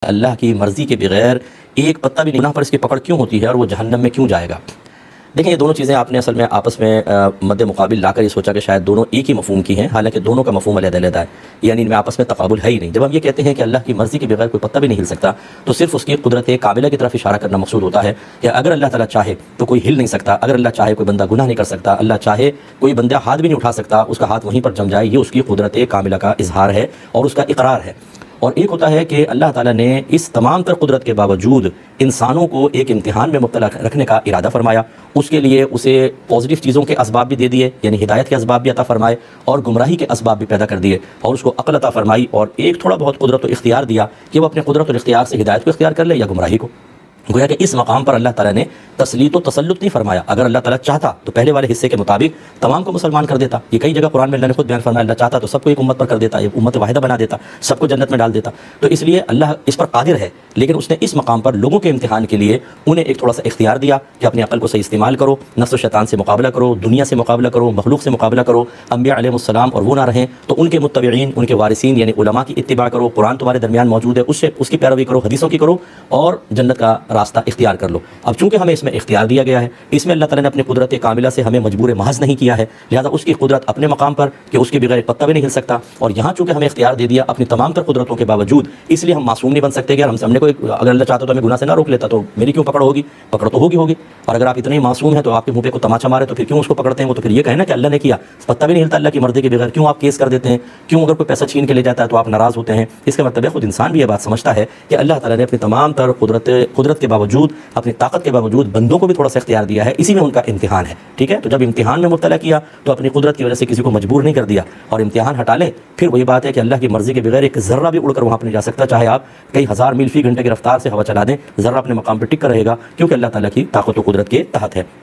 اللہ کی مرضی کے بغیر ایک پتہ بھی گناہ پر اس کی پکڑ کیوں ہوتی ہے اور وہ جہنم میں کیوں جائے گا؟ دیکھیں، یہ دونوں چیزیں آپ نے اصل میں آپس میں مد مقابل لا کر یہ سوچا کہ شاید دونوں ایک ہی مفہوم کی ہیں، حالانکہ دونوں کا مفہوم علیحدہ علیحدہ ہے، یعنی ان میں آپس میں تقابل ہے ہی نہیں۔ جب ہم یہ کہتے ہیں کہ اللہ کی مرضی کے بغیر کوئی پتہ بھی نہیں ہل سکتا، تو صرف اس کی قدرت کاملہ کی طرف اشارہ کرنا مقصود ہوتا ہے کہ اگر اللہ تعالیٰ چاہے تو کوئی ہل نہیں سکتا، اگر اللہ چاہے کوئی بندہ گناہ نہیں کر سکتا، اللہ چاہے کوئی بندہ ہاتھ بھی نہیں اٹھا سکتا، اس کا ہاتھ وہیں پر جم جائے، یہ اس کی قدرت کاملہ کا اظہار ہے اور اس کا اقرار ہے۔ اور ایک ہوتا ہے کہ اللہ تعالیٰ نے اس تمام تر قدرت کے باوجود انسانوں کو ایک امتحان میں مبتلا رکھنے کا ارادہ فرمایا، اس کے لیے اسے پازیٹیو چیزوں کے اسباب بھی دے دیے، یعنی ہدایت کے اسباب بھی عطا فرمائے اور گمراہی کے اسباب بھی پیدا کر دیے، اور اس کو عقل عطا فرمائی اور ایک تھوڑا بہت قدرت و اختیار دیا کہ وہ اپنے قدرت و اختیار سے ہدایت کو اختیار کر لے یا گمراہی کو۔ گویا کہ اس مقام پر اللہ تعالیٰ نے تسلیط و تسلط نہیں فرمایا۔ اگر اللہ تعالیٰ چاہتا تو پہلے والے حصے کے مطابق تمام کو مسلمان کر دیتا۔ یہ کئی جگہ قرآن میں اللہ نے خود بیان فرمایا، اللہ چاہتا تو سب کو ایک امت پر کر دیتا، ایک امت واحدہ بنا دیتا، سب کو جنت میں ڈال دیتا۔ تو اس لیے اللہ اس پر قادر ہے، لیکن اس نے اس مقام پر لوگوں کے امتحان کے لیے انہیں ایک تھوڑا سا اختیار دیا کہ اپنی عقل کو صحیح استعمال کرو، نفس و شیطان سے مقابلہ کرو، دنیا سے مقابلہ کرو، مخلوق سے مقابلہ کرو، انبیاء علیہ السلام اور وہ نہ رہیں تو ان کے متبعین، ان کے وارثین یعنی علماء کی اتباع کرو، قرآن تمہارے درمیان موجود ہے اس کی پیروی کرو، حدیثوں کی کرو اور جنت کا راستہ اختیار کر لو۔ اب چونکہ ہمیں اس میں اختیار دیا گیا ہے، اس میں اللہ تعالیٰ نے اپنی قدرت کاملہ سے ہمیں مجبور محض نہیں کیا ہے، لہذا اس کی قدرت اپنے مقام پر کہ اس کے بغیر ایک پتہ بھی نہیں ہل سکتا، اور یہاں چونکہ ہمیں اختیار دے دیا اپنی تمام تر قدرتوں کے باوجود، اس لیے ہم معصوم نہیں بن سکتے کہ ہم نے کوئی اگر اللہ چاہتا تو ہمیں گناہ سے نہ روک لیتا تو میری کیوں پکڑ ہوگی؟ پکڑ تو ہوگی۔ اور اگر آپ اتنے ہی معصوم ہیں تو آپ کے منہ پہ کوئی تماچا مارے تو پھر کیوں اس کو پکڑتے ہیں؟ وہ تو پھر یہ کہیں نا کہ اللہ نے کیا، پتہ بھی نہیں ہلتا اللہ کی مرضی کے بغیر، کیوں آپ کیس کر دیتے ہیں؟ کیوں اگر کوئی پیسہ چھین کے لے جاتا ہے تو آپ ناراض ہوتے ہیں؟ اس کا مطلب ہے خود انسان بھی یہ بات سمجھتا ہے کہ اللہ تعالیٰ نے اپنی تمام تر قدرت کے باوجود، اپنی طاقت کے باوجود بندوں کو بھی تھوڑا سا اختیار دیا ہے، اسی میں ان کا امتحان ہے، ٹھیک ہے؟ تو جب امتحان میں مبتلا کیا تو اپنی قدرت کی وجہ سے کسی کو مجبور نہیں کر دیا، اور امتحان ہٹا لیں پھر وہی بات ہے کہ اللہ کی مرضی کے بغیر ایک ذرہ بھی اڑ کر وہاں پہ نہیں جا سکتا، چاہے آپ کئی ہزار میل فی گھنٹے کی رفتار سے ہوا چلا دیں، ذرہ اپنے مقام پہ ٹک کر رہے گا، کیونکہ اللہ تعالیٰ کی طاقت و قدرت کے تحت ہے۔